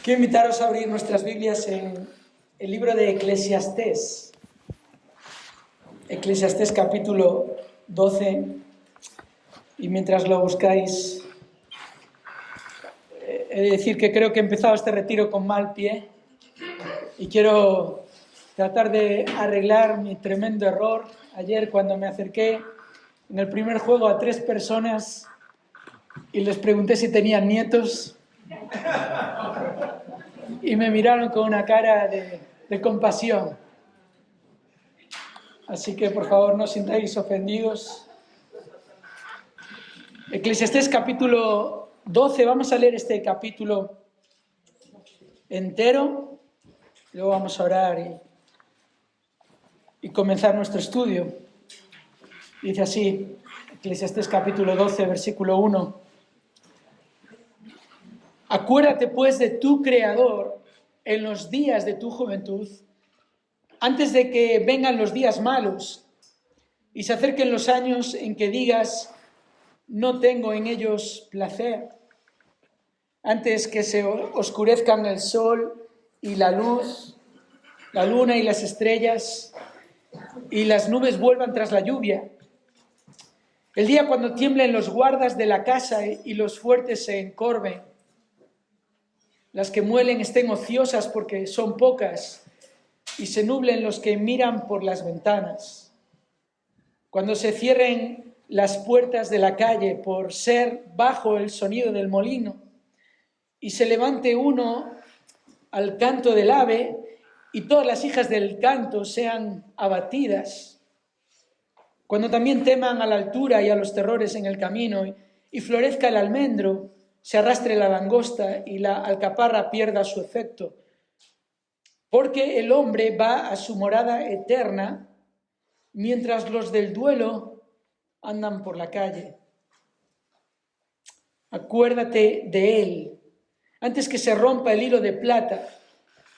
Quiero invitaros a abrir nuestras Biblias en el libro de Eclesiastés. Eclesiastés capítulo 12. Y mientras lo buscáis, he de decir que creo que he empezado este retiro con mal pie. Y quiero tratar de arreglar mi tremendo error. Ayer cuando me acerqué en el primer juego a 3 personas y les pregunté si tenían nietos. Y me miraron con una cara de compasión. Así que, por favor, no os sintáis ofendidos. Eclesiastés capítulo 12. Vamos a leer este capítulo entero. Luego vamos a orar y comenzar nuestro estudio. Dice así, Eclesiastés capítulo 12, versículo 1. Acuérdate, pues, de tu Creador en los días de tu juventud, antes de que vengan los días malos y se acerquen los años en que digas, no tengo en ellos placer, antes que se oscurezcan el sol y la luz, la luna y las estrellas, y las nubes vuelvan tras la lluvia. El día cuando tiemblen los guardas de la casa y los fuertes se encorven, las que muelen estén ociosas porque son pocas, y se nublen los que miran por las ventanas. Cuando se cierren las puertas de la calle por ser bajo el sonido del molino, y se levante uno al canto del ave, y todas las hijas del canto sean abatidas. Cuando también teman a la altura y a los terrores en el camino, y florezca el almendro, se arrastre la langosta y la alcaparra pierda su efecto. Porque el hombre va a su morada eterna, mientras los del duelo andan por la calle. Acuérdate de él, antes que se rompa el hilo de plata,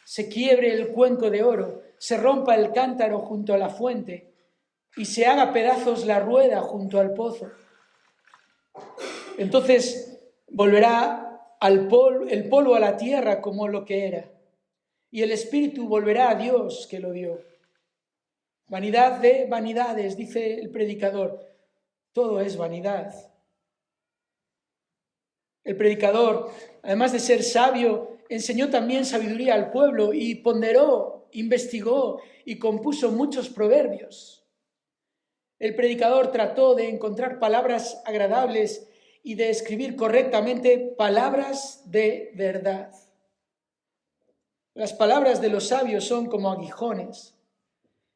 se quiebre el cuenco de oro, se rompa el cántaro junto a la fuente y se haga pedazos la rueda junto al pozo. Entonces volverá el polvo a la tierra como lo que era, y el espíritu volverá a Dios que lo dio. Vanidad de vanidades, dice el predicador, todo es vanidad. El predicador, además de ser sabio, enseñó también sabiduría al pueblo y ponderó, investigó y compuso muchos proverbios. El predicador trató de encontrar palabras agradables y de escribir correctamente palabras de verdad. Las palabras de los sabios son como aguijones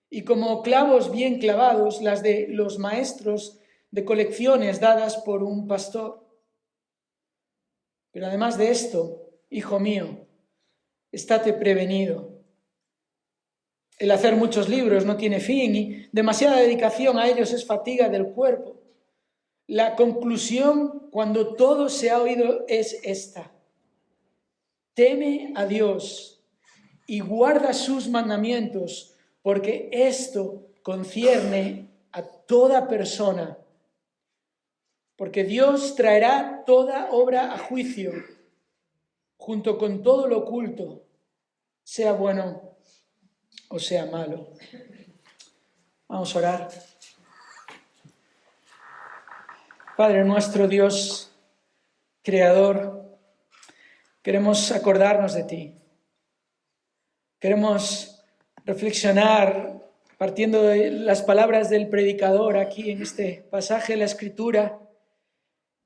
y como clavos bien clavados las de los maestros de colecciones dadas por un pastor. Pero además de esto, hijo mío, estate prevenido. El hacer muchos libros no tiene fin y demasiada dedicación a ellos es fatiga del cuerpo. La conclusión, cuando todo se ha oído, es esta: teme a Dios y guarda sus mandamientos, porque esto concierne a toda persona. Porque Dios traerá toda obra a juicio, junto con todo lo oculto, sea bueno o sea malo. Vamos a orar. Padre nuestro, Dios, Creador, queremos acordarnos de ti. Queremos reflexionar partiendo de las palabras del predicador aquí en este pasaje de la Escritura,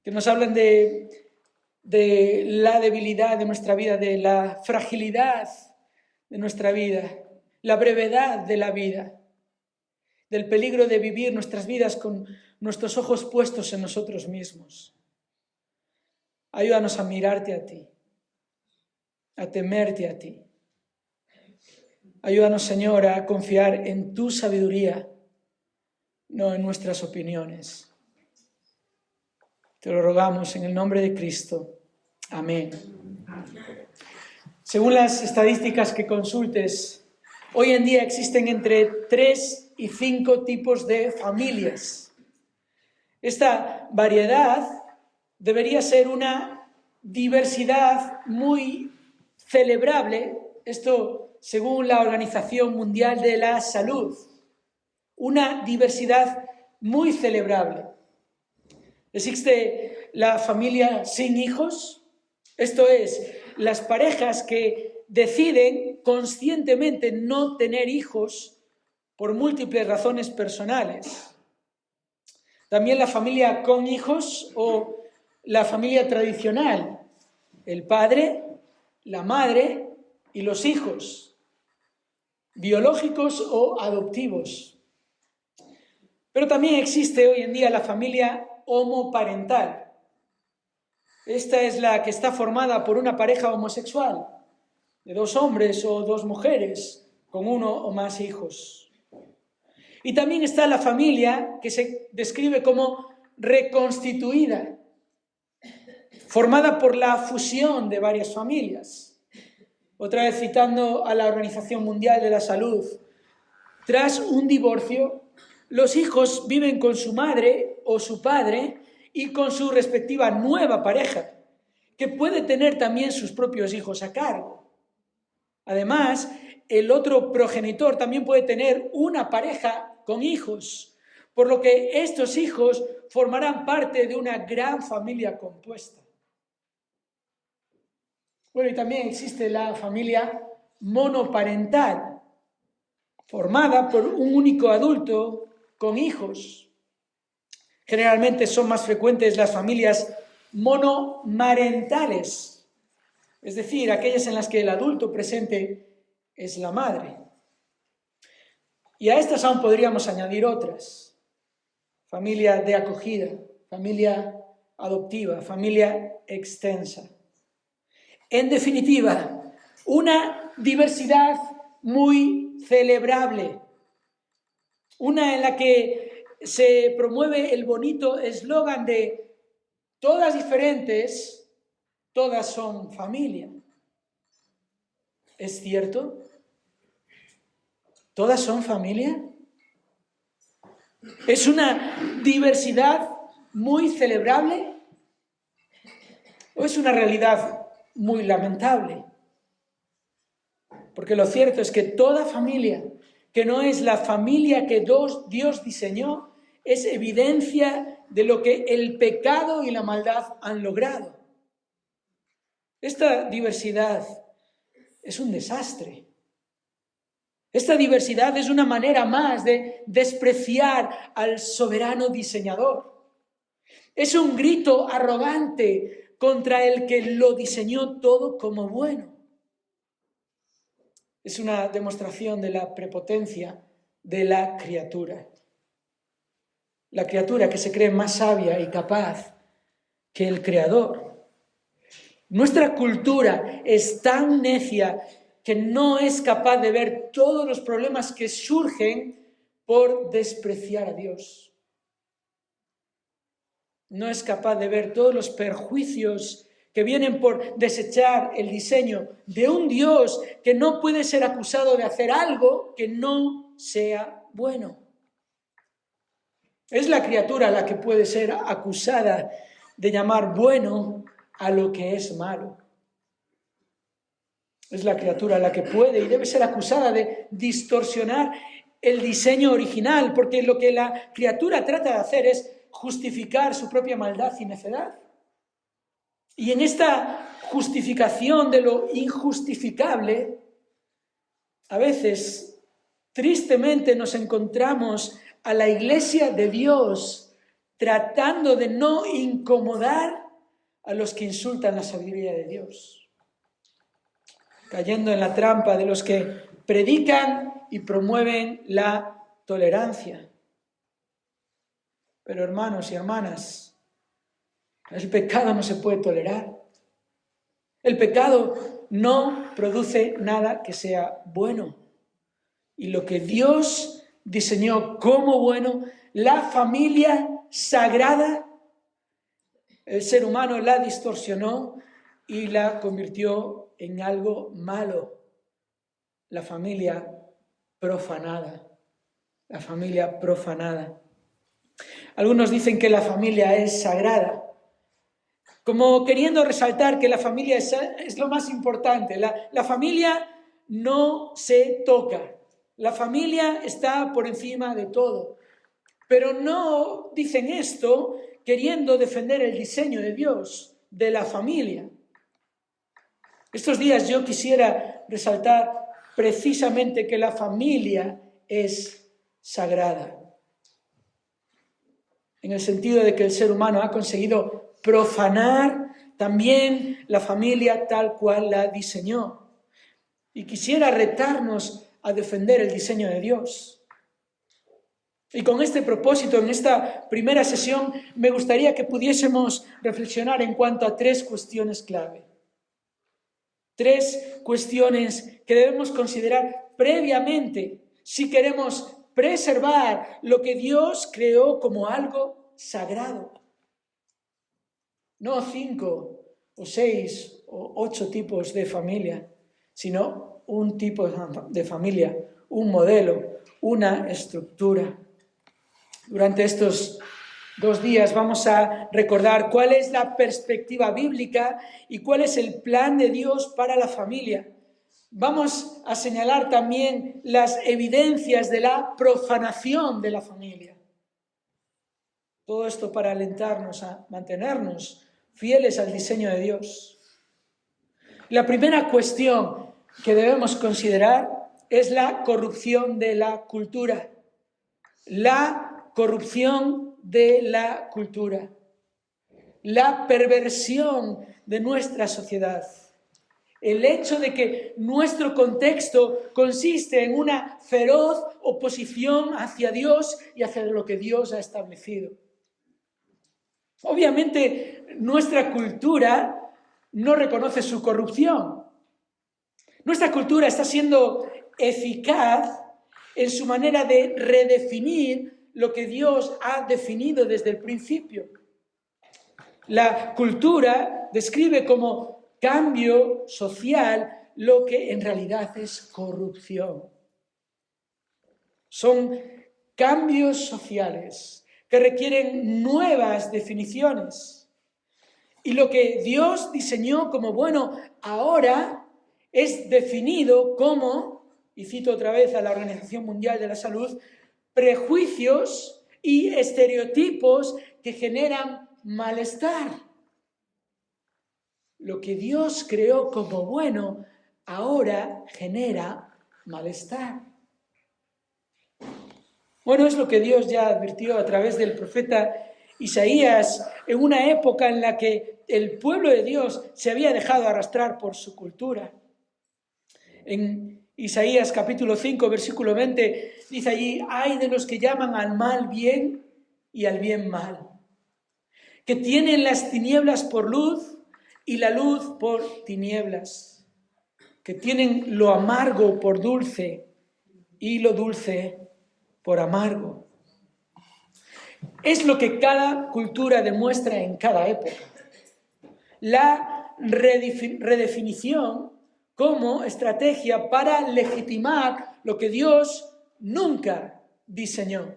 que nos hablan de la debilidad de nuestra vida, de la fragilidad de nuestra vida, la brevedad de la vida, del peligro de vivir nuestras vidas con nuestros ojos puestos en nosotros mismos. Ayúdanos a mirarte a ti, a temerte a ti. Ayúdanos, Señor, a confiar en tu sabiduría, no en nuestras opiniones. Te lo rogamos en el nombre de Cristo. Amén. Según las estadísticas que consultes, hoy en día existen entre 3 y 5 tipos de familias. Esta variedad debería ser una diversidad muy celebrable, esto según la Organización Mundial de la Salud, una diversidad muy celebrable. Existe la familia sin hijos, esto es, las parejas que deciden conscientemente no tener hijos por múltiples razones personales. También la familia con hijos o la familia tradicional, el padre, la madre y los hijos, biológicos o adoptivos. Pero también existe hoy en día la familia homoparental. Esta es la que está formada por una pareja homosexual, de 2 hombres o 2 mujeres, con 1 o más hijos. Y también está la familia que se describe como reconstituida, formada por la fusión de varias familias. Otra vez citando a la Organización Mundial de la Salud, tras un divorcio, los hijos viven con su madre o su padre y con su respectiva nueva pareja, que puede tener también sus propios hijos a cargo. Además, el otro progenitor también puede tener una pareja con hijos, por lo que estos hijos formarán parte de una gran familia compuesta. Bueno, y también existe la familia monoparental, formada por un único adulto con hijos. Generalmente son más frecuentes las familias monomarentales, es decir, aquellas en las que el adulto presente es la madre. Y a estas aún podríamos añadir otras: familia de acogida, familia adoptiva, familia extensa. En definitiva, una diversidad muy celebrable, una en la que se promueve el bonito eslogan de todas diferentes, todas son familia. ¿Es cierto? ¿Todas son familia? ¿Es una diversidad muy celebrable? ¿O es una realidad muy lamentable? Porque lo cierto es que toda familia que no es la familia que Dios diseñó es evidencia de lo que el pecado y la maldad han logrado. Esta diversidad es un desastre. Esta diversidad es una manera más de despreciar al soberano diseñador. Es un grito arrogante contra el que lo diseñó todo como bueno. Es una demostración de la prepotencia de la criatura. La criatura que se cree más sabia y capaz que el Creador. Nuestra cultura es tan necia que no es capaz de ver todos los problemas que surgen por despreciar a Dios. No es capaz de ver todos los perjuicios que vienen por desechar el diseño de un Dios que no puede ser acusado de hacer algo que no sea bueno. Es la criatura la que puede ser acusada de llamar bueno a lo que es malo. Es la criatura la que puede y debe ser acusada de distorsionar el diseño original, porque lo que la criatura trata de hacer es justificar su propia maldad y necedad. Y en esta justificación de lo injustificable, a veces, tristemente, nos encontramos a la Iglesia de Dios tratando de no incomodar a los que insultan la sabiduría de Dios, cayendo en la trampa de los que predican y promueven la tolerancia. Pero hermanos y hermanas, el pecado no se puede tolerar. El pecado no produce nada que sea bueno. Y lo que Dios diseñó como bueno, la familia sagrada, el ser humano la distorsionó y la convirtió en algo malo. La familia profanada. La familia profanada. Algunos dicen que la familia es sagrada, como queriendo resaltar que la familia es lo más importante. La familia no se toca. La familia está por encima de todo. Pero no dicen esto queriendo defender el diseño de Dios de la familia. Estos días yo quisiera resaltar precisamente que la familia es sagrada. En el sentido de que el ser humano ha conseguido profanar también la familia tal cual la diseñó. Y quisiera retarnos a defender el diseño de Dios. Y con este propósito, en esta primera sesión, me gustaría que pudiésemos reflexionar en cuanto a 3 cuestiones clave. 3 cuestiones que debemos considerar previamente si queremos preservar lo que Dios creó como algo sagrado. No 5 o 6 o 8 tipos de familia, sino un tipo de familia, un modelo, una estructura. Durante estos 2 días vamos a recordar cuál es la perspectiva bíblica y cuál es el plan de Dios para la familia. Vamos a señalar también las evidencias de la profanación de la familia. Todo esto para alentarnos a mantenernos fieles al diseño de Dios. La primera cuestión que debemos considerar es la corrupción de la cultura. La corrupción de la cultura. La perversión de nuestra sociedad. El hecho de que nuestro contexto consiste en una feroz oposición hacia Dios y hacia lo que Dios ha establecido. Obviamente, nuestra cultura no reconoce su corrupción. Nuestra cultura está siendo eficaz en su manera de redefinir lo que Dios ha definido desde el principio. La cultura describe como cambio social lo que en realidad es corrupción. Son cambios sociales que requieren nuevas definiciones. Y lo que Dios diseñó como bueno ahora es definido como, y cito otra vez a la Organización Mundial de la Salud, prejuicios y estereotipos que generan malestar. Lo que Dios creó como bueno ahora genera malestar. Bueno, es lo que Dios ya advirtió a través del profeta Isaías en una época en la que el pueblo de Dios se había dejado arrastrar por su cultura. En Isaías capítulo 5, versículo 20, dice allí: ay de los que llaman al mal bien y al bien mal, que tienen las tinieblas por luz y la luz por tinieblas, que tienen lo amargo por dulce y lo dulce por amargo. Es lo que cada cultura demuestra en cada época. La redefinición como estrategia para legitimar lo que Dios nunca diseñó.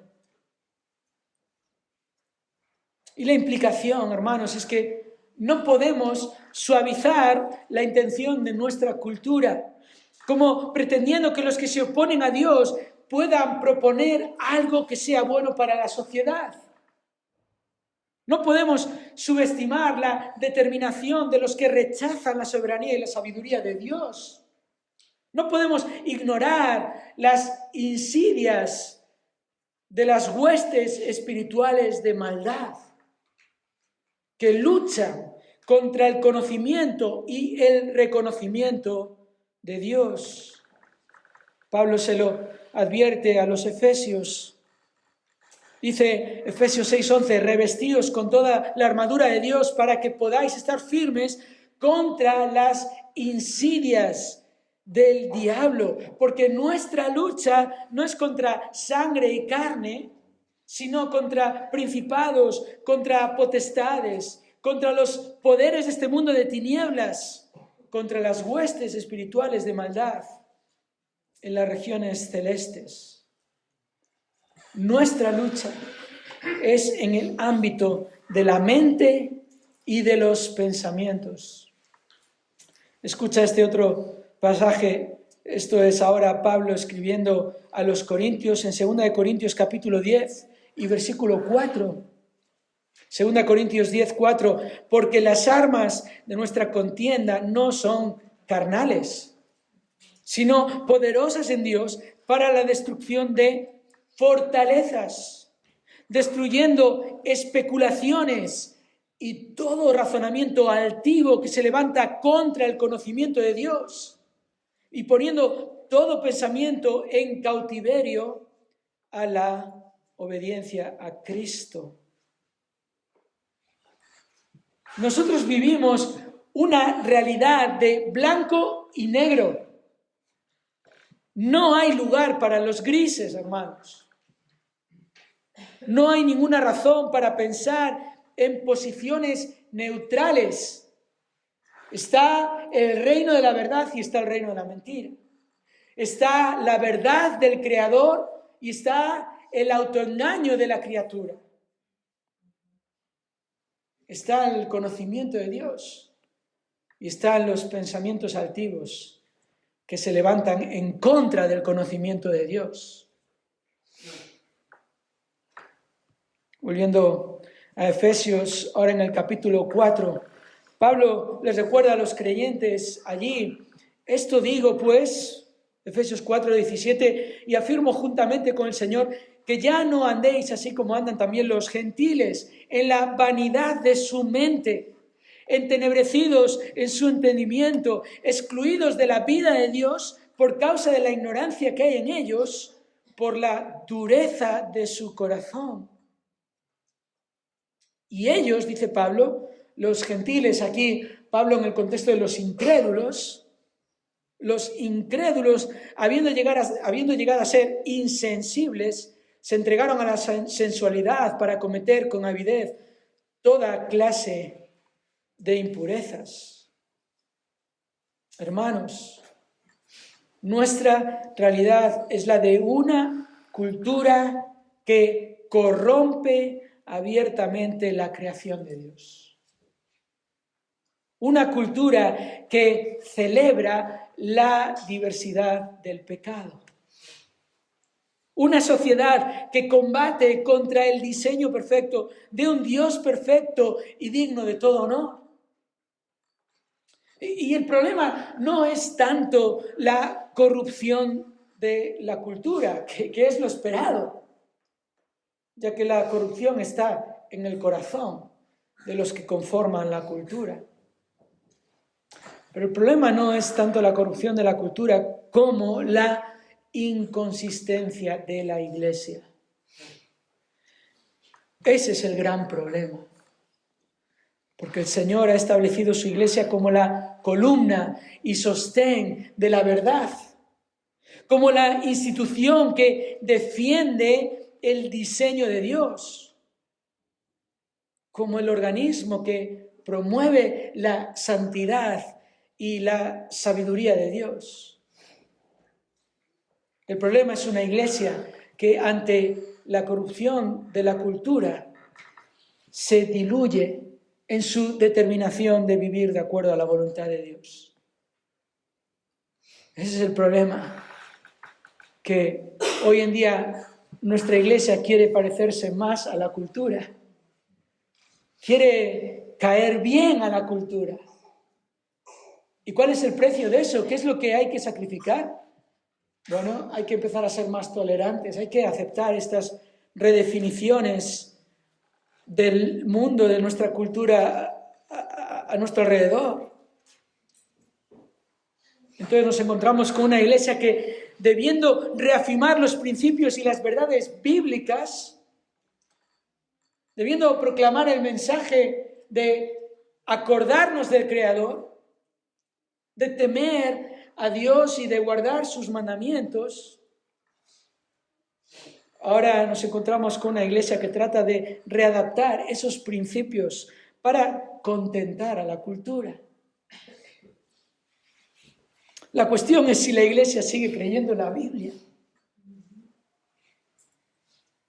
Y la implicación, hermanos, es que no podemos suavizar la intención de nuestra cultura, como pretendiendo que los que se oponen a Dios puedan proponer algo que sea bueno para la sociedad. No podemos subestimar la determinación de los que rechazan la soberanía y la sabiduría de Dios. No podemos ignorar las insidias de las huestes espirituales de maldad que luchan contra el conocimiento y el reconocimiento de Dios. Pablo se lo advierte a los efesios. Dice Efesios 6:11, revestíos con toda la armadura de Dios para que podáis estar firmes contra las insidias del diablo, porque nuestra lucha no es contra sangre y carne, sino contra principados, contra potestades, contra los poderes de este mundo de tinieblas, contra las huestes espirituales de maldad en las regiones celestes. Nuestra lucha es en el ámbito de la mente y de los pensamientos. Escucha este otro pasaje. Esto es ahora Pablo escribiendo a los Corintios en 2 Corintios capítulo 10 y versículo 4. 2 Corintios 10, 4. Porque las armas de nuestra contienda no son carnales, sino poderosas en Dios para la destrucción de fortalezas, destruyendo especulaciones y todo razonamiento altivo que se levanta contra el conocimiento de Dios, y poniendo todo pensamiento en cautiverio a la obediencia a Cristo. Nosotros vivimos una realidad de blanco y negro. No hay lugar para los grises, hermanos. No hay ninguna razón para pensar en posiciones neutrales. Está el reino de la verdad y está el reino de la mentira. Está la verdad del Creador y está el autoengaño de la criatura. Está el conocimiento de Dios y están los pensamientos altivos que se levantan en contra del conocimiento de Dios. Volviendo a Efesios, ahora en el capítulo 4, Pablo les recuerda a los creyentes allí: esto digo pues, Efesios 4, 17, y afirmo juntamente con el Señor que ya no andéis así como andan también los gentiles, en la vanidad de su mente, entenebrecidos en su entendimiento, excluidos de la vida de Dios por causa de la ignorancia que hay en ellos, por la dureza de su corazón. Y ellos, dice Pablo, los gentiles, aquí Pablo en el contexto de los incrédulos, habiendo llegado a ser insensibles, se entregaron a la sensualidad para cometer con avidez toda clase de impurezas. Hermanos, nuestra realidad es la de una cultura que corrompe abiertamente la creación de Dios. Una cultura que celebra la diversidad del pecado. Una sociedad que combate contra el diseño perfecto de un Dios perfecto y digno de todo honor. Y el problema no es tanto la corrupción de la cultura, que es lo esperado, ya que la corrupción está en el corazón de los que conforman la cultura. Pero el problema no es tanto la corrupción de la cultura como la inconsistencia de la Iglesia. Ese es el gran problema. Porque el Señor ha establecido su Iglesia como la columna y sostén de la verdad, como la institución que defiende el diseño de Dios, como el organismo que promueve la santidad y la sabiduría de Dios. El problema es una Iglesia que ante la corrupción de la cultura se diluye en su determinación de vivir de acuerdo a la voluntad de Dios. Ese es el problema, que hoy en día nuestra Iglesia quiere parecerse más a la cultura, quiere caer bien a la cultura. ¿Y cuál es el precio de eso? ¿Qué es lo que hay que sacrificar? Bueno, hay que empezar a ser más tolerantes, hay que aceptar estas redefiniciones del mundo, de nuestra cultura a nuestro alrededor. Entonces nos encontramos con una Iglesia que, debiendo reafirmar los principios y las verdades bíblicas, debiendo proclamar el mensaje de acordarnos del Creador, de temer a Dios y de guardar sus mandamientos, ahora nos encontramos con una Iglesia que trata de readaptar esos principios para contentar a la cultura. La cuestión es si la Iglesia sigue creyendo en la Biblia.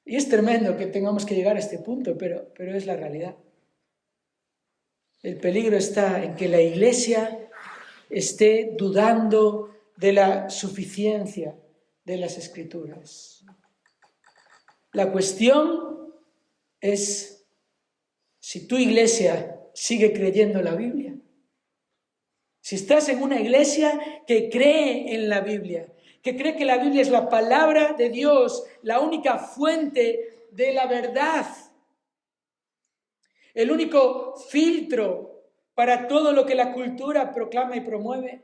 Y es tremendo que tengamos que llegar a este punto, pero es la realidad. El peligro está en que la Iglesia esté dudando de la suficiencia de las Escrituras. La cuestión es si tu iglesia sigue creyendo en la Biblia. Si estás en una iglesia que cree en la Biblia, que cree que la Biblia es la palabra de Dios, la única fuente de la verdad, el único filtro para todo lo que la cultura proclama y promueve,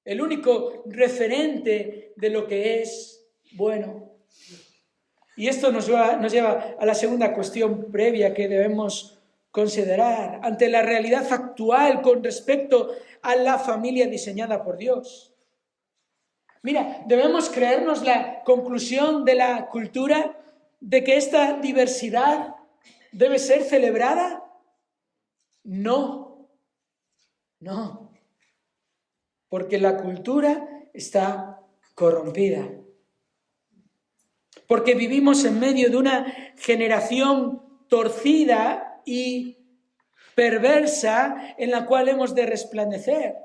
el único referente de lo que es bueno. Y esto nos lleva a la segunda cuestión previa que debemos considerar ante la realidad actual con respecto a la familia diseñada por Dios. Mira, ¿debemos creernos la conclusión de la cultura de que esta diversidad debe ser celebrada? No, porque la cultura está corrompida. Porque vivimos en medio de una generación torcida y perversa en la cual hemos de resplandecer.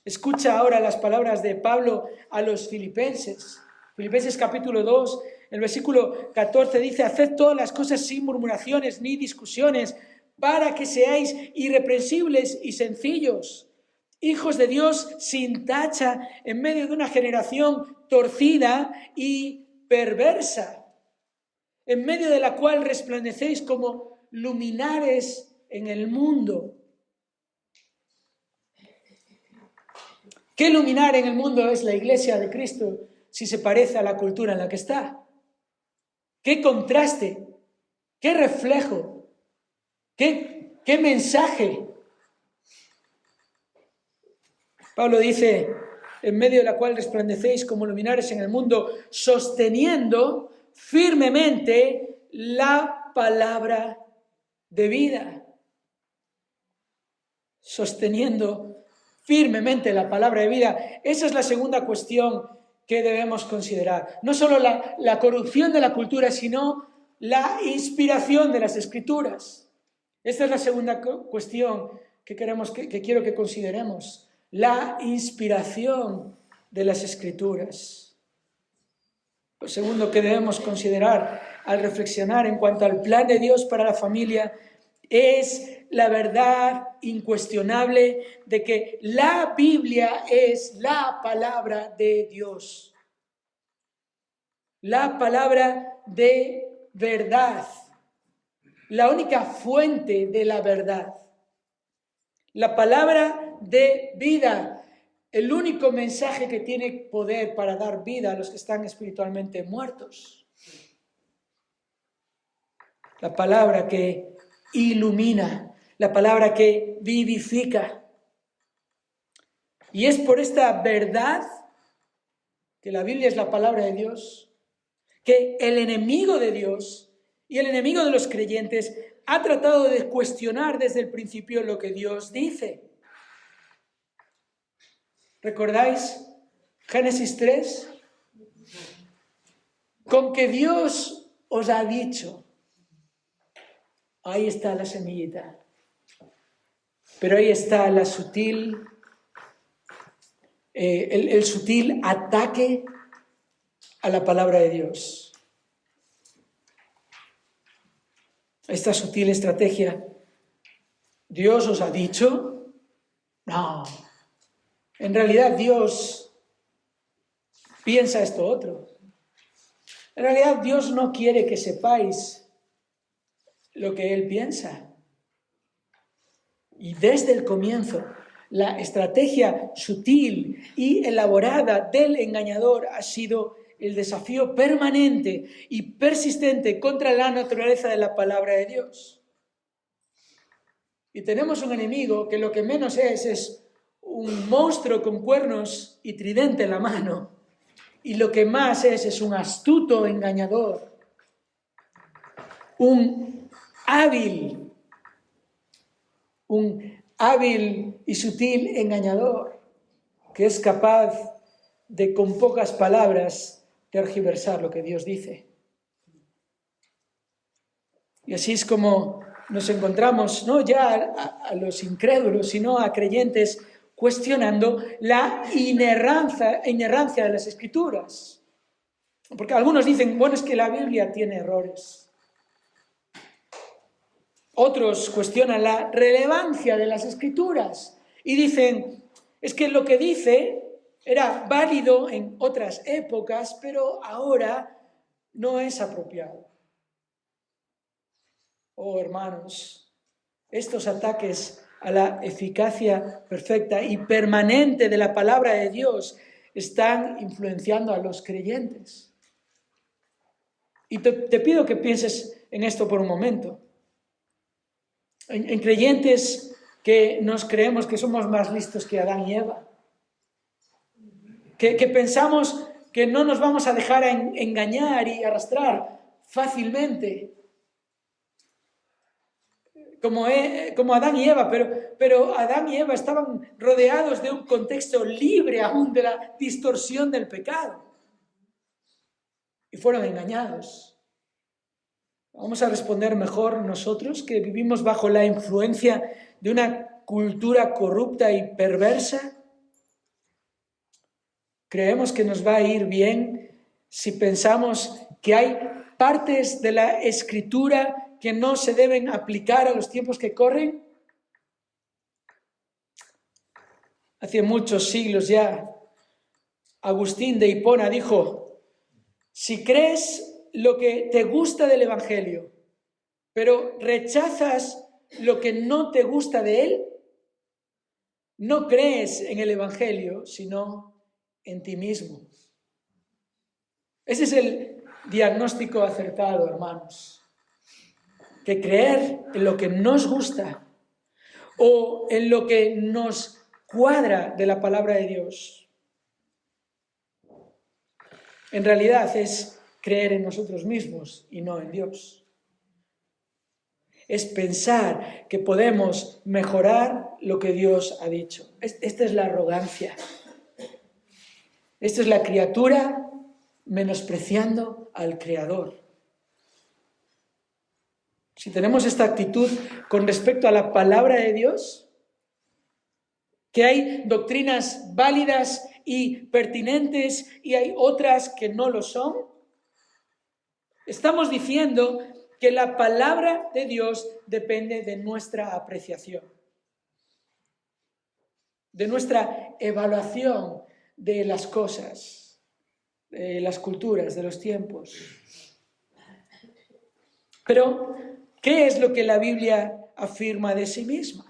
Escucha ahora las palabras de Pablo a los filipenses. Filipenses capítulo 2, el versículo 14 dice: haced todas las cosas sin murmuraciones ni discusiones, para que seáis irreprensibles y sencillos, hijos de Dios sin tacha en medio de una generación torcida y perversa, en medio de la cual resplandecéis como luminares en el mundo. ¿Qué luminar en el mundo es la iglesia de Cristo si se parece a la cultura en la que está? ¿Qué contraste? ¿Qué reflejo? ¿Qué mensaje? Pablo dice: en medio de la cual resplandecéis como luminares en el mundo, sosteniendo firmemente la palabra de vida. Sosteniendo firmemente la palabra de vida. Esa es la segunda cuestión que debemos considerar. No solo la corrupción de la cultura, sino la inspiración de las Escrituras. Esta es la segunda cuestión que quiero que consideremos. La inspiración de las Escrituras. Lo segundo que debemos considerar al reflexionar en cuanto al plan de Dios para la familia es la verdad incuestionable de que la Biblia es la palabra de Dios. La palabra de verdad. La única fuente de la verdad. La palabra de vida, el único mensaje que tiene poder para dar vida a los que están espiritualmente muertos. La palabra que ilumina, la palabra que vivifica. Y es por esta verdad, que la Biblia es la palabra de Dios, que el enemigo de Dios y el enemigo de los creyentes ha tratado de cuestionar desde el principio lo que Dios dice. ¿Recordáis Génesis 3? Con que Dios os ha dicho. Ahí está la semillita. Pero ahí está la sutil, el sutil ataque a la palabra de Dios. Esta sutil estrategia. ¿Dios os ha dicho? No. En realidad Dios piensa esto otro. En realidad Dios no quiere que sepáis lo que Él piensa. Y desde el comienzo, la estrategia sutil y elaborada del engañador ha sido el desafío permanente y persistente contra la naturaleza de la palabra de Dios. Y tenemos un enemigo que lo que menos es un monstruo con cuernos y tridente en la mano. Y lo que más es un astuto engañador. Un hábil y sutil engañador que es capaz de, con pocas palabras, tergiversar lo que Dios dice. Y así es como nos encontramos no ya a los incrédulos, sino a creyentes cuestionando la inerrancia de las Escrituras. Porque algunos dicen, bueno, es que la Biblia tiene errores. Otros cuestionan la relevancia de las Escrituras y dicen, es que lo que dice era válido en otras épocas, pero ahora no es apropiado. Oh, hermanos, estos ataques a la eficacia perfecta y permanente de la palabra de Dios están influenciando a los creyentes. Y te pido que pienses en esto por un momento. En creyentes que nos creemos que somos más listos que Adán y Eva. Que pensamos que no nos vamos a dejar engañar y arrastrar fácilmente. Como Adán y Eva, pero Adán y Eva estaban rodeados de un contexto libre aún de la distorsión del pecado. Y fueron engañados. Vamos a responder mejor nosotros, que vivimos bajo la influencia de una cultura corrupta y perversa. Creemos que nos va a ir bien si pensamos que hay partes de la Escritura que no se deben aplicar a los tiempos que corren. Hace muchos siglos ya, Agustín de Hipona dijo, si crees lo que te gusta del Evangelio, pero rechazas lo que no te gusta de él, no crees en el Evangelio, sino en ti mismo. Ese es el diagnóstico acertado, hermanos. Que creer en lo que nos gusta o en lo que nos cuadra de la palabra de Dios, en realidad es creer en nosotros mismos y no en Dios. Es pensar que podemos mejorar lo que Dios ha dicho. Esta es la arrogancia. Esta es la criatura menospreciando al Creador. Si tenemos esta actitud con respecto a la palabra de Dios, que hay doctrinas válidas y pertinentes y hay otras que no lo son, estamos diciendo que la palabra de Dios depende de nuestra apreciación, de nuestra evaluación de las cosas, de las culturas, de los tiempos. Pero, ¿qué es lo que la Biblia afirma de sí misma?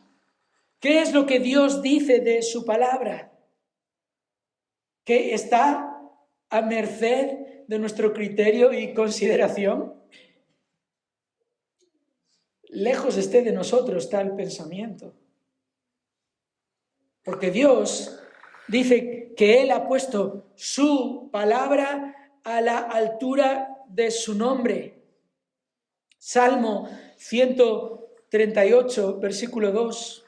¿Qué es lo que Dios dice de su palabra? ¿Que está a merced de nuestro criterio y consideración? Lejos esté de nosotros tal pensamiento. Porque Dios dice que Él ha puesto su palabra a la altura de su nombre. Salmo 138, versículo 2.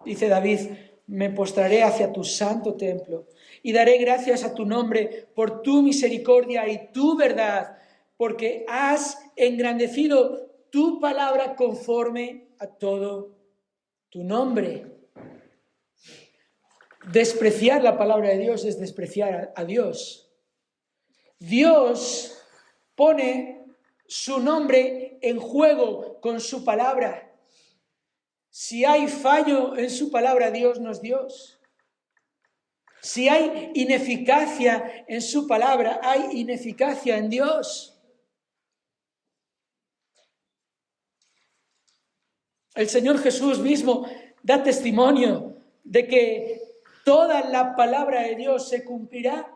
Dice David, me postraré hacia tu santo templo y daré gracias a tu nombre por tu misericordia y tu verdad, porque has engrandecido tu palabra conforme a todo tu nombre. Despreciar la palabra de Dios es despreciar a Dios. Dios pone su nombre en juego con su palabra. Si hay fallo en su palabra, Dios no es Dios. Si hay ineficacia en su palabra, hay ineficacia en Dios. El Señor Jesús mismo da testimonio de que toda la palabra de Dios se cumplirá.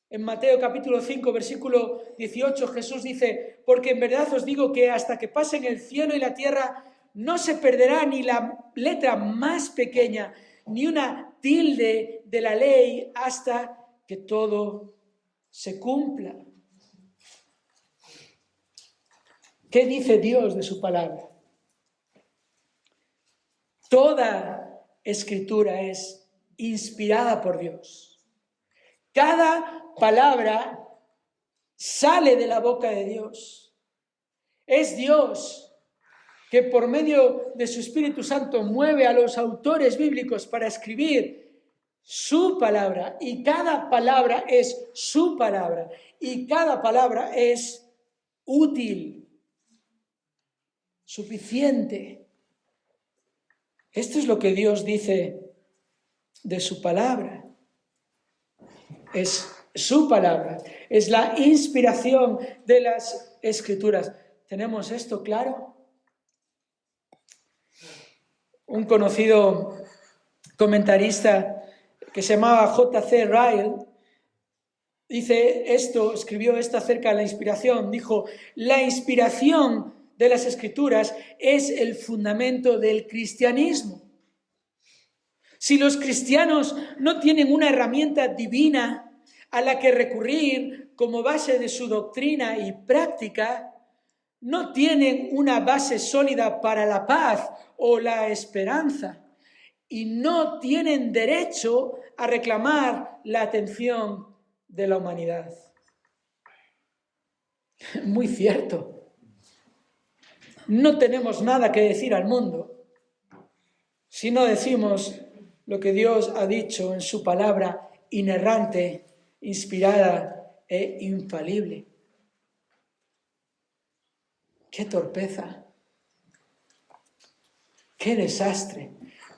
En Mateo capítulo 5, versículo 18, Jesús dice, porque en verdad os digo que hasta que pasen el cielo y la tierra, no se perderá ni la letra más pequeña, ni una tilde de la ley, hasta que todo se cumpla. ¿Qué dice Dios de su palabra? Toda escritura es inspirada por Dios. Cada palabra sale de la boca de Dios. Es Dios que por medio de su Espíritu Santo mueve a los autores bíblicos para escribir su palabra, y cada palabra es su palabra, y cada palabra es útil, suficiente. Esto es lo que Dios dice de su palabra. Es su palabra, es la inspiración de las Escrituras. ¿Tenemos esto claro? Un conocido comentarista que se llamaba J.C. Ryle dice esto, escribió esto acerca de la inspiración. Dijo: la inspiración de las Escrituras es el fundamento del cristianismo. Si los cristianos no tienen una herramienta divina a la que recurrir como base de su doctrina y práctica, no tienen una base sólida para la paz o la esperanza, y no tienen derecho a reclamar la atención de la humanidad. Muy cierto. No tenemos nada que decir al mundo si no decimos lo que Dios ha dicho en su palabra inerrante, inspirada e infalible. ¡Qué torpeza! ¡Qué desastre!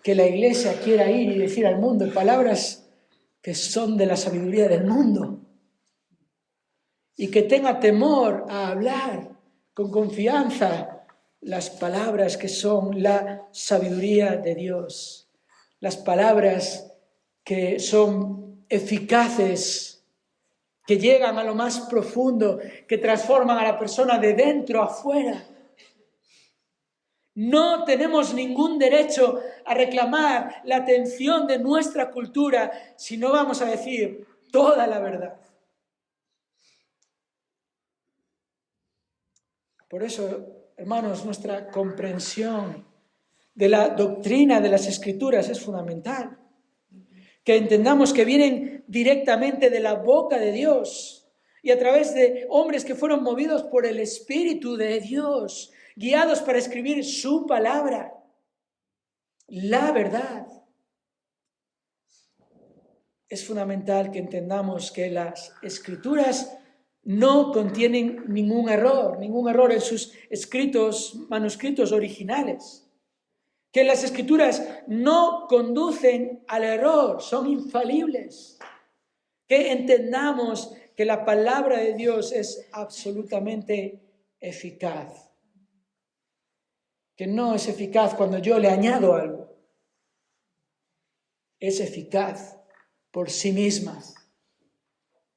Que la Iglesia quiera ir y decir al mundo palabras que son de la sabiduría del mundo, y que tenga temor a hablar con confianza las palabras que son la sabiduría de Dios, las palabras que son eficaces, que llegan a lo más profundo, que transforman a la persona de dentro a afuera. No tenemos ningún derecho a reclamar la atención de nuestra cultura si no vamos a decir toda la verdad. Por eso, hermanos, nuestra comprensión de la doctrina de las Escrituras es fundamental. Que entendamos que vienen directamente de la boca de Dios y a través de hombres que fueron movidos por el Espíritu de Dios, guiados para escribir su palabra, la verdad. Es fundamental que entendamos que las Escrituras no contienen ningún error en sus manuscritos originales. Que las Escrituras no conducen al error, son infalibles. Que entendamos que la palabra de Dios es absolutamente eficaz. Que no es eficaz cuando yo le añado algo. Es eficaz por sí misma.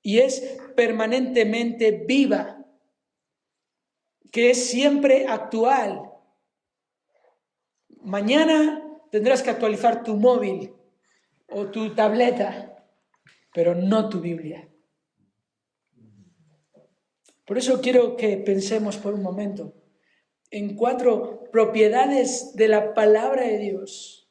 Y es permanentemente viva. Que es siempre actual. Mañana tendrás que actualizar tu móvil o tu tableta, pero no tu Biblia. Por eso quiero que pensemos por un momento en 4 propiedades de la palabra de Dios.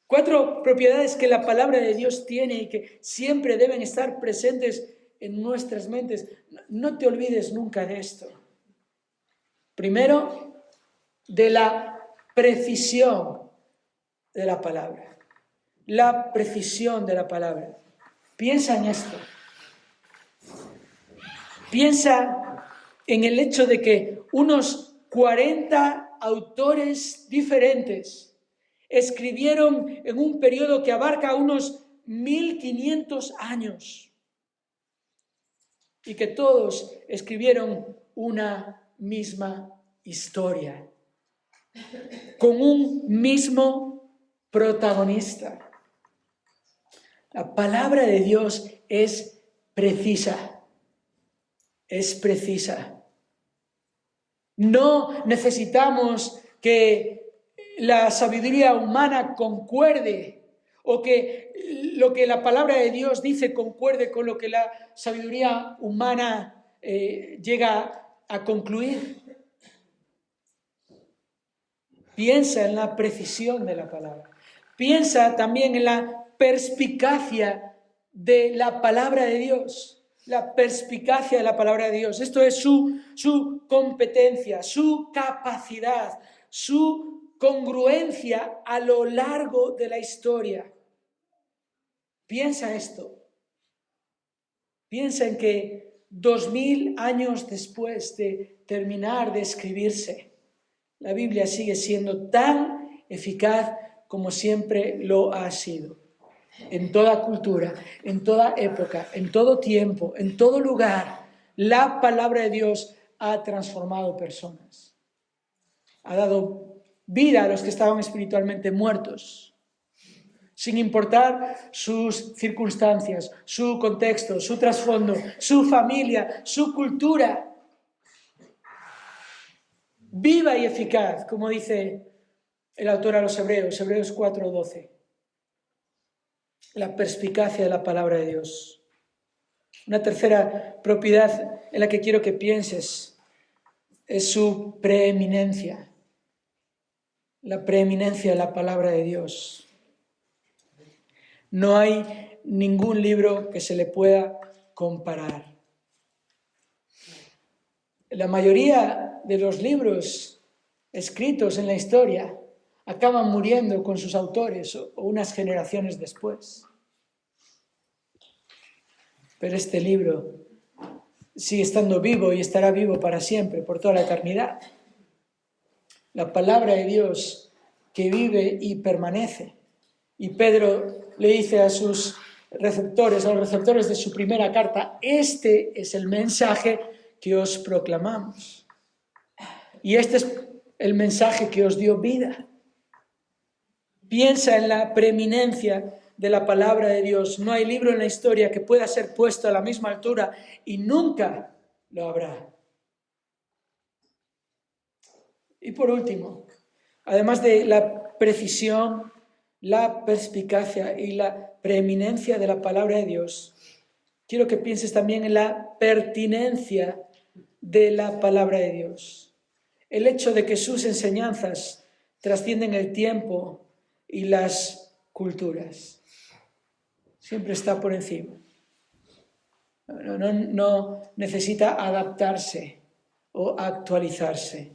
4 propiedades que la palabra de Dios tiene y que siempre deben estar presentes en nuestras mentes. No te olvides nunca de esto. Primero, de la precisión de la palabra. La precisión de la palabra. Piensa en esto. Piensa en el hecho de que unos 40 autores diferentes escribieron en un periodo que abarca unos 1500 años y que todos escribieron una misma historia con un mismo protagonista. La palabra de Dios es precisa. Es precisa. No necesitamos que la sabiduría humana concuerde o que lo que la palabra de Dios dice concuerde con lo que la sabiduría humana llega a concluir. Piensa en la precisión de la palabra. Piensa también en la perspicacia de la palabra de Dios. la perspicacia de la palabra de Dios. Esto es su competencia, su capacidad, su congruencia a lo largo de la historia. Piensa esto. Piensa en que 2000 años después de terminar de escribirse, la Biblia sigue siendo tan eficaz como siempre lo ha sido. En toda cultura, en toda época, en todo tiempo, en todo lugar, la palabra de Dios ha transformado personas. Ha dado vida a los que estaban espiritualmente muertos, sin importar sus circunstancias, su contexto, su trasfondo, su familia, su cultura. Viva y eficaz, como dice el autor a los Hebreos, Hebreos 4:12. La perspicacia de la palabra de Dios. Una tercera propiedad en la que quiero que pienses es su preeminencia. La preeminencia de la palabra de Dios. No hay ningún libro que se le pueda comparar. La mayoría de los libros escritos en la historia acaban muriendo con sus autores o unas generaciones después. Pero este libro sigue estando vivo y estará vivo para siempre, por toda la eternidad. La palabra de Dios que vive y permanece. Y Pedro le dice a sus receptores, a los receptores de su primera carta, este es el mensaje que os proclamamos. Y este es el mensaje que os dio vida. Piensa en la preeminencia de la palabra de Dios. No hay libro en la historia que pueda ser puesto a la misma altura y nunca lo habrá. Y por último, además de la precisión, la perspicacia y la preeminencia de la palabra de Dios, quiero que pienses también en la pertinencia de la palabra de Dios. El hecho de que sus enseñanzas trascienden el tiempo y las culturas. Siempre está por encima. No necesita adaptarse o actualizarse.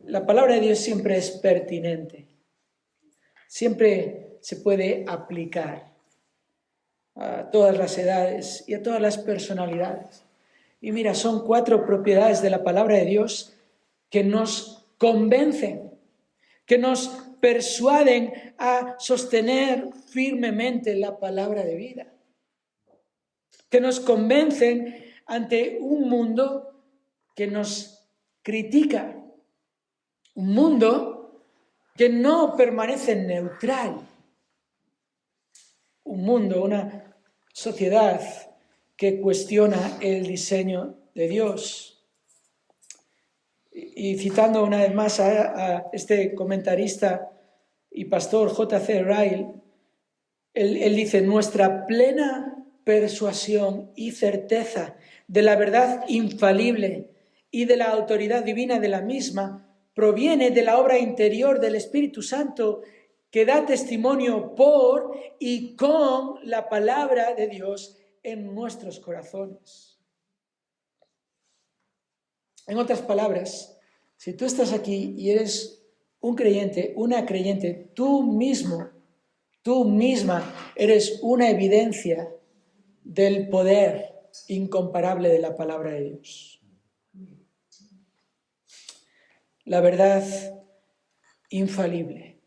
La palabra de Dios siempre es pertinente. Siempre se puede aplicar a todas las edades y a todas las personalidades. Y mira, son 4 propiedades de la palabra de Dios que nos convencen, que nos persuaden a sostener firmemente la palabra de vida, que nos convencen ante un mundo que nos critica, un mundo que no permanece neutral, un mundo, una sociedad que cuestiona el diseño de Dios. Y citando una vez más a este comentarista y pastor J.C. Ryle, él dice, nuestra plena persuasión y certeza de la verdad infalible y de la autoridad divina de la misma proviene de la obra interior del Espíritu Santo que da testimonio por y con la palabra de Dios en nuestros corazones. En otras palabras, si tú estás aquí y eres un creyente, una creyente, tú misma eres una evidencia del poder incomparable de la palabra de Dios. La verdad infalible.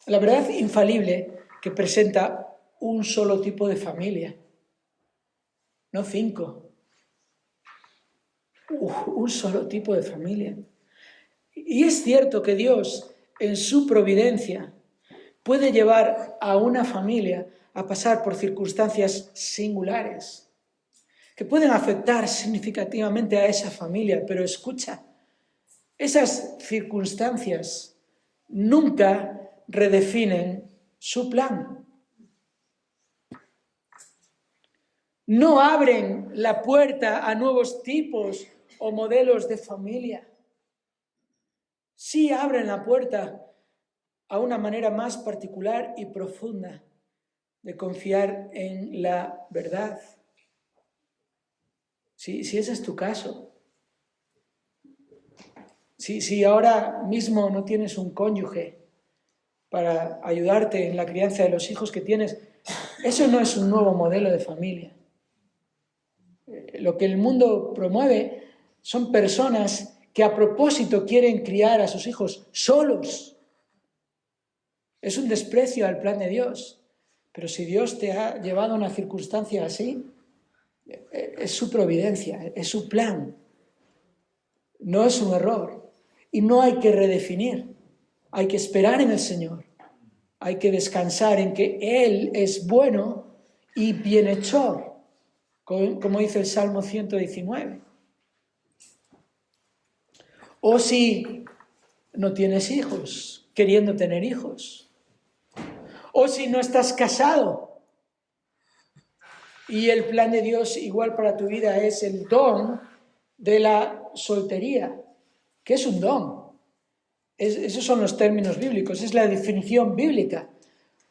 La verdad infalible que presenta un solo tipo de familia, no 5. Un solo tipo de familia. Y es cierto que Dios, en su providencia, puede llevar a una familia a pasar por circunstancias singulares, que pueden afectar significativamente a esa familia, pero escucha, esas circunstancias nunca redefinen su plan. No abren la puerta a nuevos tipos o modelos de familia. Sí abren la puerta a una manera más particular y profunda de confiar en la verdad. Si ese es tu caso, si ahora mismo no tienes un cónyuge para ayudarte en la crianza de los hijos que tienes, eso no es un nuevo modelo de familia. Lo que el mundo promueve son personas que a propósito quieren criar a sus hijos solos. Es un desprecio al plan de Dios. Pero si Dios te ha llevado a una circunstancia así, es su providencia, es su plan. No es un error. Y no hay que redefinir. Hay que esperar en el Señor. Hay que descansar en que Él es bueno y bienhechor, como dice el Salmo 119. O si no tienes hijos, queriendo tener hijos. O si no estás casado y el plan de Dios igual para tu vida es el don de la soltería, que es un don. Esos son los términos bíblicos, es la definición bíblica.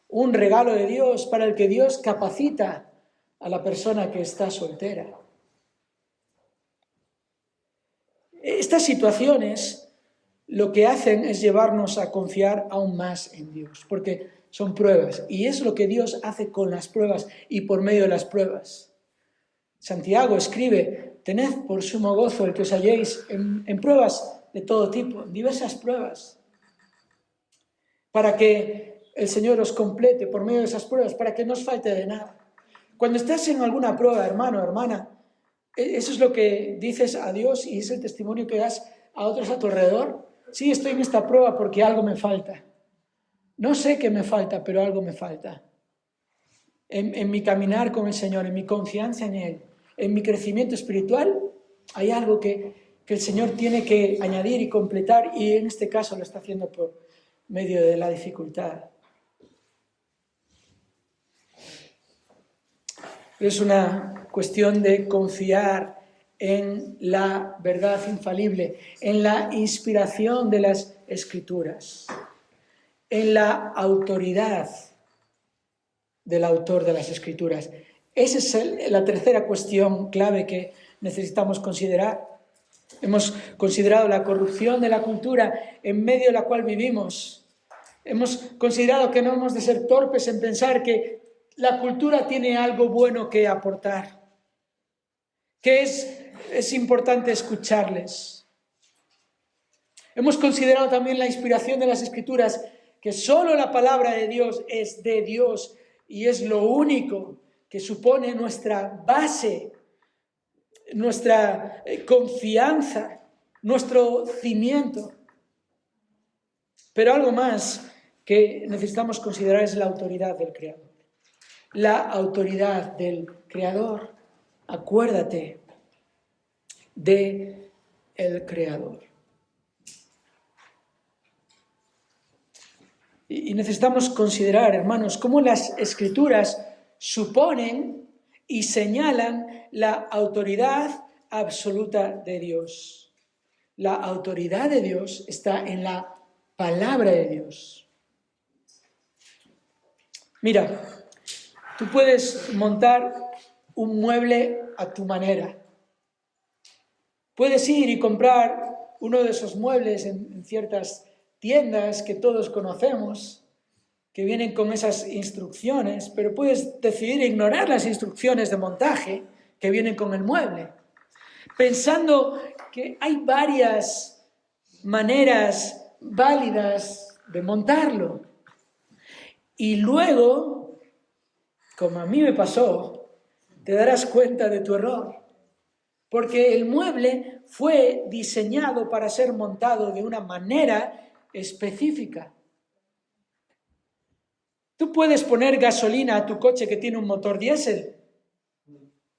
Un regalo de Dios para el que Dios capacita a la persona que está soltera. Estas situaciones lo que hacen es llevarnos a confiar aún más en Dios, porque son pruebas, y es lo que Dios hace con las pruebas y por medio de las pruebas. Santiago escribe: tened por sumo gozo el que os halléis en pruebas de todo tipo, en diversas pruebas, para que el Señor os complete por medio de esas pruebas, para que no os falte de nada. Cuando estás en alguna prueba, hermano, hermana, eso es lo que dices a Dios y es el testimonio que das a otros a tu alrededor. Sí, estoy en esta prueba porque algo me falta. No sé qué me falta, pero algo me falta. En mi caminar con el Señor, en mi confianza en Él, en mi crecimiento espiritual, hay algo que el Señor tiene que añadir y completar, y en este caso lo está haciendo por medio de la dificultad. Es una cuestión de confiar en la verdad infalible, en la inspiración de las Escrituras, en la autoridad del autor de las Escrituras. Esa es la tercera cuestión clave que necesitamos considerar. Hemos considerado la corrupción de la cultura en medio de la cual vivimos. Hemos considerado que no hemos de ser torpes en pensar que la cultura tiene algo bueno que aportar, que es importante escucharles. Hemos considerado también la inspiración de las Escrituras, que solo la palabra de Dios es de Dios y es lo único que supone nuestra base, nuestra confianza, nuestro cimiento. Pero algo más que necesitamos considerar es la autoridad del Creador. La autoridad del Creador. Acuérdate de el Creador. Y necesitamos considerar, hermanos, cómo las Escrituras suponen y señalan la autoridad absoluta de Dios. La autoridad de Dios está en la palabra de Dios. Mira, tú puedes montar un mueble a tu manera. Puedes ir y comprar uno de esos muebles en ciertas tiendas que todos conocemos, que vienen con esas instrucciones, pero puedes decidir ignorar las instrucciones de montaje que vienen con el mueble, pensando que hay varias maneras válidas de montarlo. Y luego, como a mí me pasó, te darás cuenta de tu error, porque el mueble fue diseñado para ser montado de una manera específica. Tú puedes poner gasolina a tu coche que tiene un motor diésel,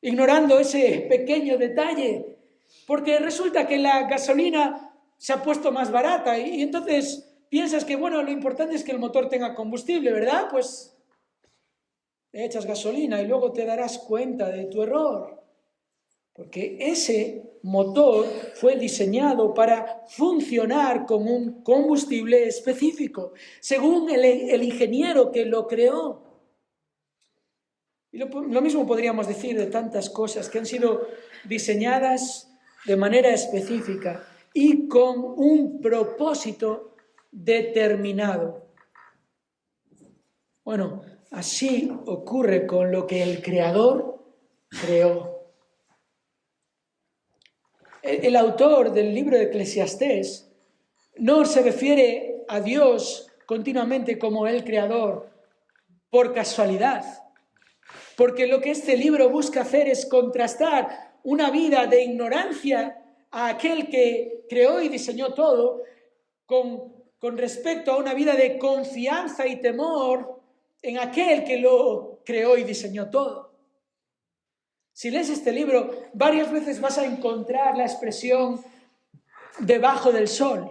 ignorando ese pequeño detalle, porque resulta que la gasolina se ha puesto más barata y entonces piensas que, bueno, lo importante es que el motor tenga combustible, ¿verdad? Pues le echas gasolina y luego te darás cuenta de tu error, porque ese motor fue diseñado para funcionar con un combustible específico, según el ingeniero que lo creó. Y lo mismo podríamos decir de tantas cosas que han sido diseñadas de manera específica y con un propósito determinado. Bueno, así ocurre con lo que el Creador creó. El autor del libro de Eclesiastés no se refiere a Dios continuamente como el Creador por casualidad, porque lo que este libro busca hacer es contrastar una vida de ignorancia a aquel que creó y diseñó todo con respecto a una vida de confianza y temor en aquel que lo creó y diseñó todo. Si lees este libro, varias veces vas a encontrar la expresión debajo del sol,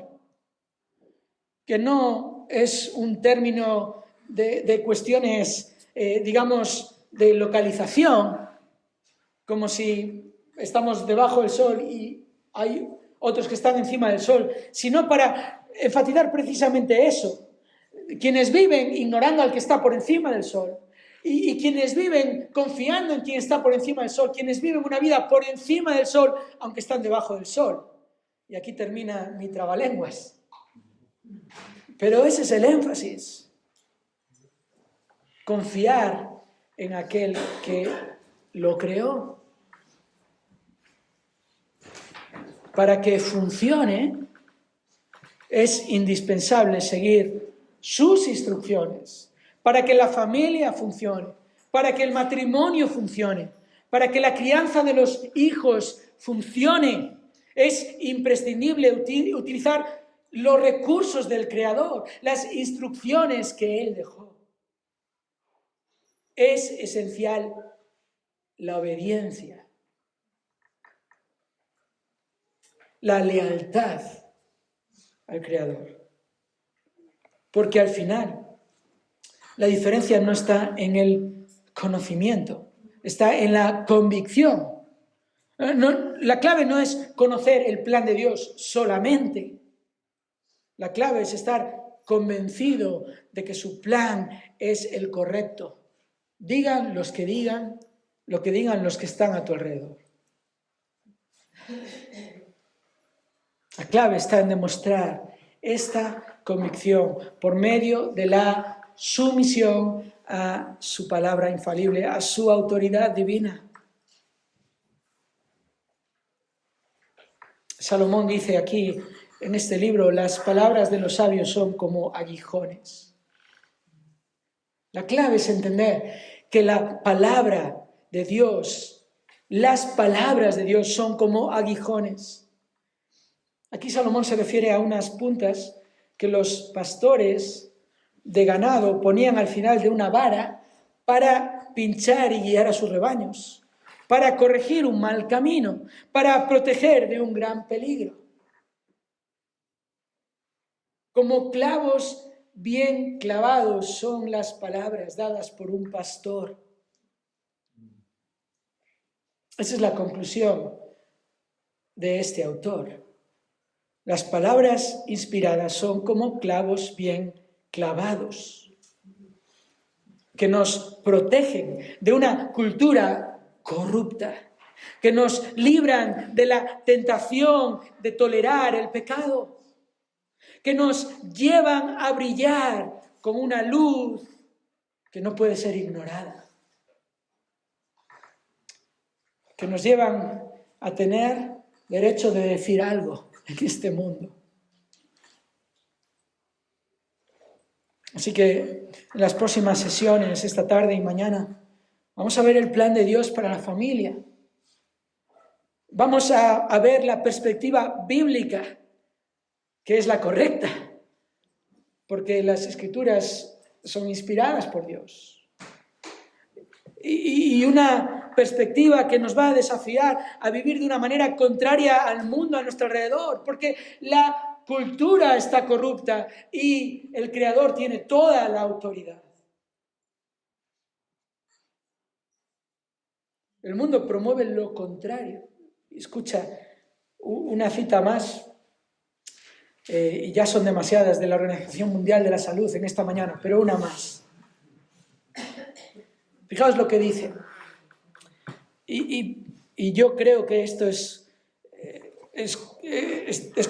que no es un término de cuestiones, digamos, de localización, como si estamos debajo del sol y hay otros que están encima del sol, sino para enfatizar precisamente eso. Quienes viven ignorando al que está por encima del sol y quienes viven confiando en quien está por encima del sol, quienes viven una vida por encima del sol, aunque están debajo del sol. Y aquí termina mi trabalenguas. Pero ese es el énfasis. Confiar en aquel que lo creó. Para que funcione, es indispensable seguir sus instrucciones. Para que la familia funcione, para que el matrimonio funcione, para que la crianza de los hijos funcione, es imprescindible utilizar los recursos del Creador, las instrucciones que Él dejó. Es esencial la obediencia, la lealtad al Creador. Porque al final la diferencia no está en el conocimiento, está en la convicción. La clave no es conocer el plan de Dios solamente. La clave es estar convencido de que su plan es el correcto. Digan los que digan, lo que digan los que están a tu alrededor. La clave está en demostrar esta convicción por medio de la sumisión a su palabra infalible, a su autoridad divina. Salomón dice aquí en este libro, las palabras de los sabios son como aguijones. La clave es entender que la palabra de Dios, las palabras de Dios son como aguijones. Aquí Salomón se refiere a unas puntas que los pastores de ganado ponían al final de una vara para pinchar y guiar a sus rebaños, para corregir un mal camino, para proteger de un gran peligro. Como clavos bien clavados son las palabras dadas por un pastor. Esa es la conclusión de este autor. Las palabras inspiradas son como clavos bien clavados, que nos protegen de una cultura corrupta, que nos libran de la tentación de tolerar el pecado, que nos llevan a brillar con una luz que no puede ser ignorada, que nos llevan a tener derecho de decir algo en este mundo. Así que en las próximas sesiones, esta tarde y mañana, vamos a ver el plan de Dios para la familia. Vamos a ver la perspectiva bíblica, que es la correcta, porque las Escrituras son inspiradas por Dios. Y una perspectiva que nos va a desafiar a vivir de una manera contraria al mundo a nuestro alrededor, porque la cultura está corrupta y el Creador tiene toda la autoridad. El mundo promueve lo contrario. Escucha, una cita más, y ya son demasiadas, de la Organización Mundial de la Salud en esta mañana, pero una más. Fijaos lo que dice. Y yo creo que esto es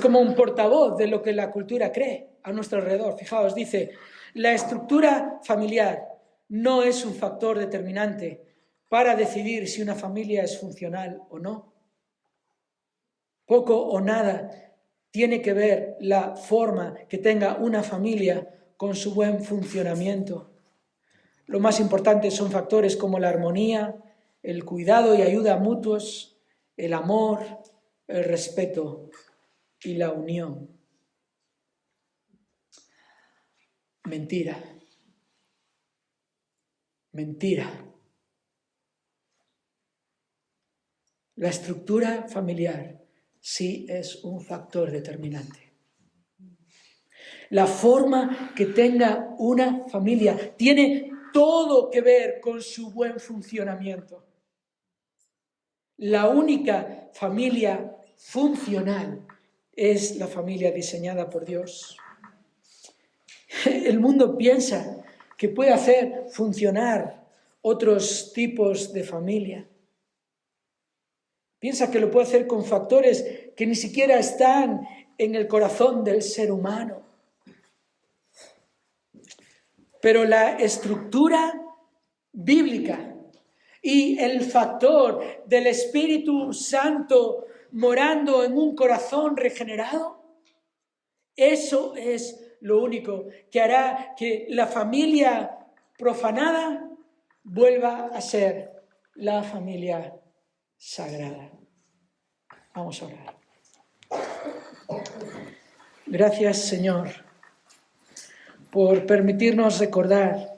como un portavoz de lo que la cultura cree a nuestro alrededor. Fijaos, dice, la estructura familiar no es un factor determinante para decidir si una familia es funcional o no. Poco o nada tiene que ver la forma que tenga una familia con su buen funcionamiento. Lo más importante son factores como la armonía, el cuidado y ayuda mutuos, el amor, el respeto y la unión. Mentira. Mentira. La estructura familiar sí es un factor determinante. La forma que tenga una familia tiene todo que ver con su buen funcionamiento. La única familia funcional es la familia diseñada por Dios. El mundo piensa que puede hacer funcionar otros tipos de familia. Piensa que lo puede hacer con factores que ni siquiera están en el corazón del ser humano. Pero la estructura bíblica y el factor del Espíritu Santo morando en un corazón regenerado, eso es lo único que hará que la familia profanada vuelva a ser la familia sagrada. Vamos a orar. Gracias, Señor, por permitirnos recordar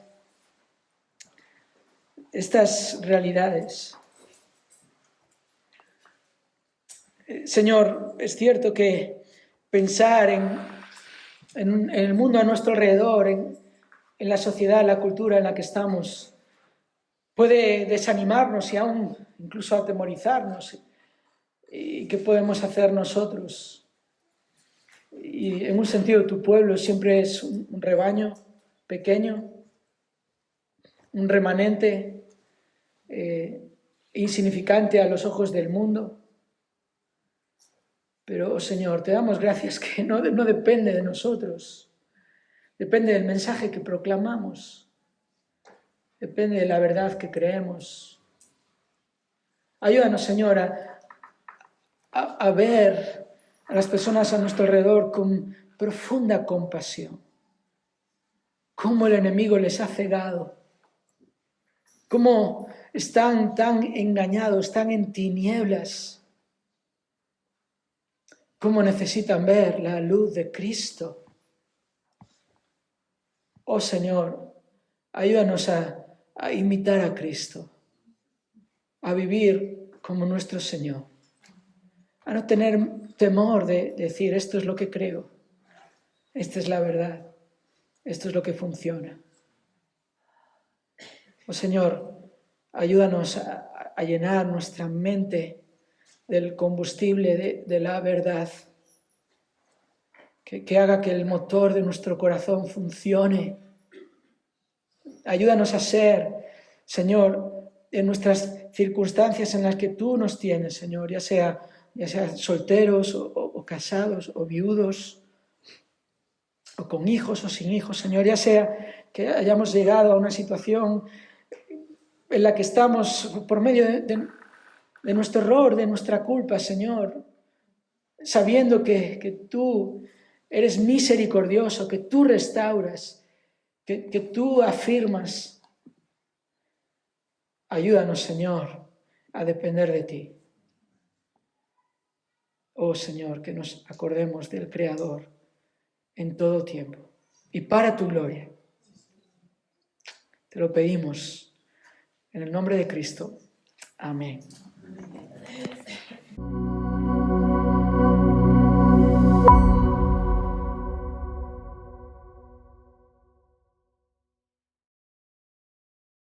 estas realidades. Señor, es cierto que pensar en el mundo a nuestro alrededor, en la sociedad, la cultura en la que estamos, puede desanimarnos y aún incluso atemorizarnos. ¿Y qué podemos hacer nosotros? Y en un sentido, tu pueblo siempre es un rebaño pequeño, un remanente insignificante a los ojos del mundo. Pero, Señor, te damos gracias que no depende de nosotros, depende del mensaje que proclamamos, depende de la verdad que creemos. Ayúdanos, Señor, a ver a las personas a nuestro alrededor con profunda compasión. Cómo el enemigo les ha cegado, cómo están tan engañados, tan en tinieblas, cómo necesitan ver la luz de Cristo. Oh Señor, ayúdanos a imitar a Cristo, a vivir como nuestro Señor, a no tener temor de decir esto es lo que creo, esta es la verdad, esto es lo que funciona. Oh Señor, ayúdanos a llenar nuestra mente del combustible de la verdad, que haga que el motor de nuestro corazón funcione. Ayúdanos a ser, Señor, en nuestras circunstancias en las que tú nos tienes, Señor, ya sea solteros o casados o viudos, o con hijos o sin hijos, Señor, ya sea que hayamos llegado a una situación en la que estamos por medio de nuestro error, de nuestra culpa, Señor, sabiendo que tú eres misericordioso, que tú restauras, que tú afirmas. Ayúdanos, Señor, a depender de ti. Oh, Señor, que nos acordemos del Creador en todo tiempo y para tu gloria. Te lo pedimos en el nombre de Cristo. Amén.